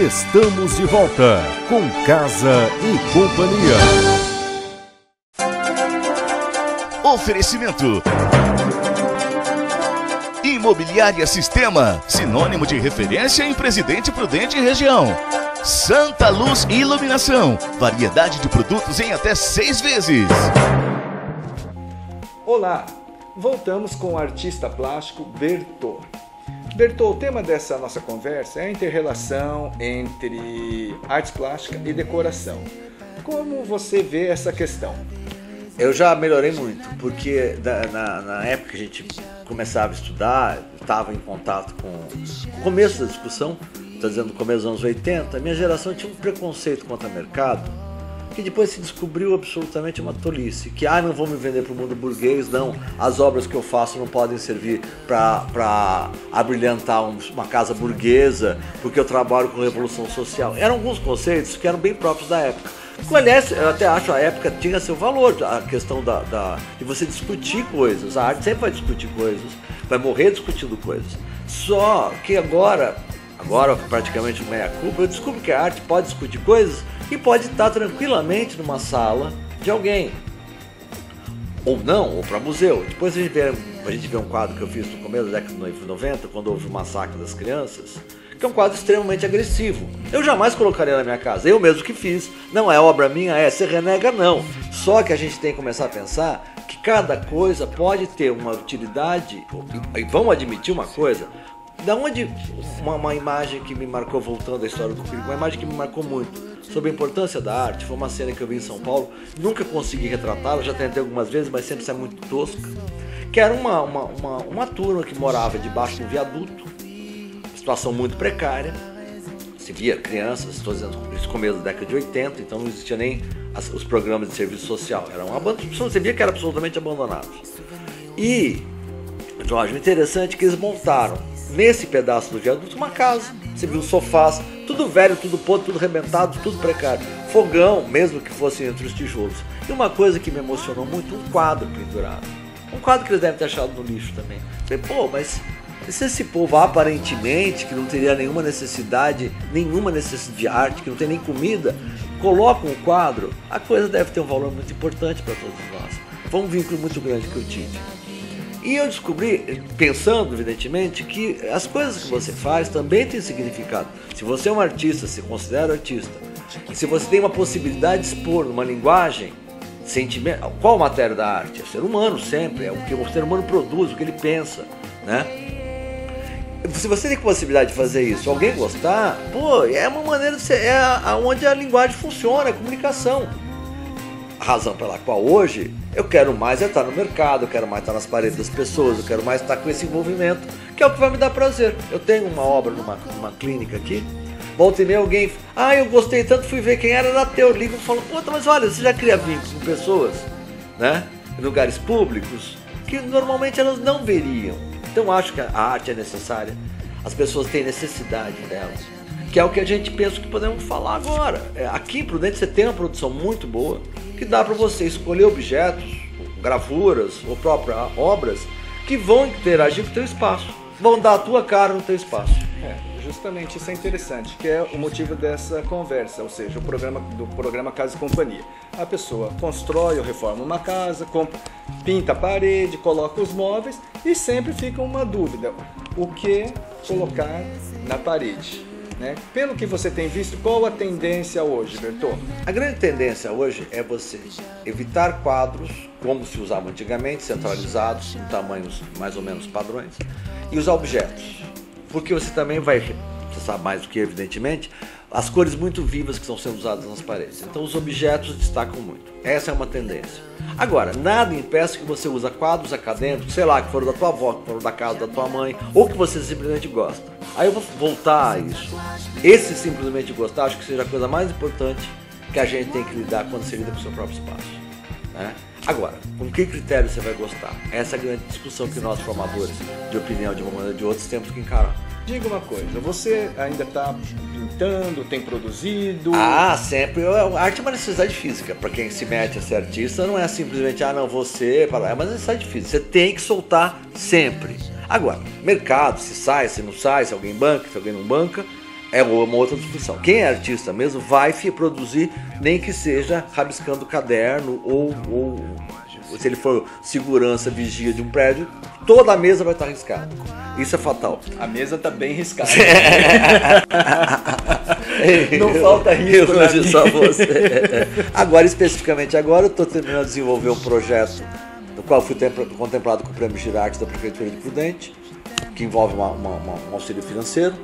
Estamos de volta com Casa e Companhia. Oferecimento Imobiliária Sistema, sinônimo de referência em Presidente Prudente e região. Santa Luz Iluminação, variedade de produtos em até 6 vezes. Olá, voltamos com o artista plástico Bertô. Bertô, o tema dessa nossa conversa é a inter-relação entre arte plástica e decoração. Como você vê essa questão? Eu já melhorei muito, porque na época que a gente começava a estudar, estava em contato com o começo da discussão, estou dizendo começo dos anos 80, a minha geração tinha um preconceito contra o mercado, que depois se descobriu absolutamente uma tolice, que não vou me vender para o mundo burguês, não, as obras que eu faço não podem servir para abrilhantar uma casa burguesa, porque eu trabalho com revolução social. Eram alguns conceitos que eram bem próprios da época. Aliás, eu até acho que a época tinha seu valor, a questão de você discutir coisas. A arte sempre vai discutir coisas, vai morrer discutindo coisas. Só que agora praticamente meia culpa, eu descubro que a arte pode discutir coisas e pode estar tranquilamente numa sala de alguém. Ou não, ou para museu. Depois a gente vê um quadro que eu fiz no começo da década de 90, quando houve o massacre das crianças, que é um quadro extremamente agressivo. Eu jamais colocaria na minha casa, eu mesmo que fiz. Não é obra minha, você renega, não. Só que a gente tem que começar a pensar que cada coisa pode ter uma utilidade, e vamos admitir uma coisa, da onde uma imagem que me marcou, voltando à história do Cupirico, uma imagem que me marcou muito sobre a importância da arte, foi uma cena que eu vi em São Paulo, nunca consegui retratá-la, já tentei algumas vezes, mas sempre sai muito tosca, que era uma turma que morava debaixo de um viaduto, situação muito precária, se via crianças, estou dizendo isso começo da década de 80, então não existia nem os programas de serviço social, você via que eram absolutamente abandonados. E eu acho interessante que eles montaram nesse pedaço do viaduto uma casa, você viu sofás, tudo velho, tudo podre, tudo arrebentado, tudo precário, fogão, mesmo que fosse entre os tijolos. E uma coisa que me emocionou muito, um quadro pendurado, um quadro que eles devem ter achado no lixo também. Falei, mas se esse povo aparentemente que não teria nenhuma necessidade de arte, que não tem nem comida, coloca um quadro, a coisa deve ter um valor muito importante para todos nós. Foi um vínculo muito grande que eu tive. E eu descobri, pensando evidentemente, que as coisas que você faz também têm significado. Se você é um artista, se considera artista, e se você tem uma possibilidade de expor numa linguagem, sentimento, qual a matéria da arte? É o ser humano sempre, é o que o ser humano produz, o que ele pensa, né? Se você tem possibilidade de fazer isso, alguém gostar, é uma maneira de ser, onde a linguagem funciona, a comunicação. A razão pela qual hoje eu quero mais estar no mercado, eu quero mais estar nas paredes das pessoas, eu quero mais estar com esse envolvimento, que é o que vai me dar prazer. Eu tenho uma obra numa clínica aqui, volta e meia alguém, eu gostei tanto, fui ver quem era teu, ligo e falo, mas olha, você já cria vínculos com pessoas, né, em lugares públicos, que normalmente elas não veriam. Então acho que a arte é necessária, as pessoas têm necessidade dela, que é o que a gente pensa que podemos falar agora. Aqui em Prudente você tem uma produção muito boa, que dá para você escolher objetos, gravuras ou próprias obras que vão interagir com o teu espaço, vão dar a tua cara no teu espaço. Justamente isso é interessante, que é o motivo dessa conversa, ou seja, do programa Casa e Companhia. A pessoa constrói ou reforma uma casa, pinta a parede, coloca os móveis e sempre fica uma dúvida, o que colocar na parede? Né? Pelo que você tem visto, qual a tendência hoje, Bertô? A grande tendência hoje é você evitar quadros, como se usava antigamente, centralizados, em tamanhos mais ou menos padrões, e usar objetos. Porque você também você sabe mais do que evidentemente, as cores muito vivas que estão sendo usadas nas paredes. Então os objetos destacam muito. Essa é uma tendência. Agora, nada impede que você use quadros acadêmicos, sei lá, que foram da tua avó, que foram da casa da tua mãe, ou que você simplesmente gosta. Aí eu vou voltar a isso. Esse simplesmente gostar, acho que seja a coisa mais importante que a gente tem que lidar quando você lida com o seu próprio espaço, né? Agora, com que critério você vai gostar? Essa é a grande discussão que nós, formadores de opinião de uma maneira ou de outra, temos que encarar. Diga uma coisa, você ainda está pintando, tem produzido? Sempre. A arte é uma necessidade física. Para quem se mete a ser artista, não é simplesmente, não, você, é uma necessidade física. Você tem que soltar sempre. Agora, mercado, se sai, se não sai, se alguém banca, se alguém não banca, é uma outra discussão. Quem é artista mesmo vai produzir, nem que seja rabiscando caderno ou se ele for segurança, vigia de um prédio, toda a mesa vai estar riscada. Isso é fatal. A mesa está bem riscada. Não falta risco. Só você. Agora, especificamente agora, eu estou terminando de desenvolver um projeto no qual fui contemplado com o Prêmio Girac da Prefeitura de Prudente, que envolve um auxílio financeiro,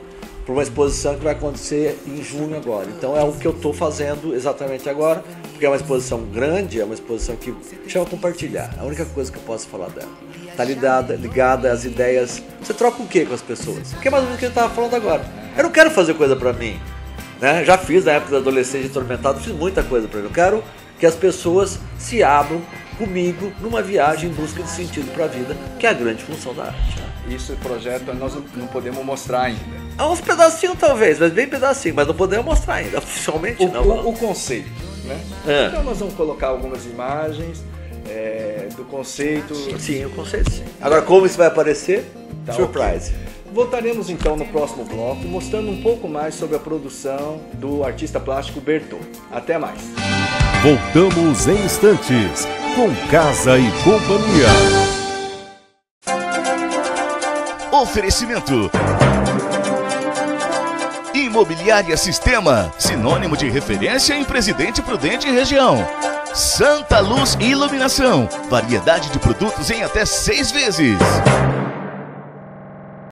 para uma exposição que vai acontecer em junho agora. Então é o que eu estou fazendo exatamente agora, porque é uma exposição grande, é uma exposição que chama compartilhar. A única coisa que eu posso falar dela. Está ligada às ideias. Você troca o quê com as pessoas? Que é mais ou menos o que a gente estava falando agora. Eu não quero fazer coisa para mim. Né? Já fiz na época da adolescente atormentado, fiz muita coisa para mim. Eu quero que as pessoas se abram comigo numa viagem em busca de sentido para a vida, que é a grande função da arte. Isso, projeto, nós não podemos mostrar ainda. Há uns pedacinhos talvez, mas bem pedacinho, mas não podemos mostrar ainda, oficialmente não. O conceito, né? Então nós vamos colocar algumas imagens do conceito. Sim, o conceito sim. Agora como isso vai aparecer? Tá, surprise. Okay. Voltaremos então no próximo bloco, mostrando um pouco mais sobre a produção do artista plástico Bertô. Até mais. Voltamos em instantes com Casa e Companhia. Oferecimento Imobiliária Sistema, sinônimo de referência em Presidente Prudente e região. Santa Luz Iluminação, variedade de produtos em até 6 vezes.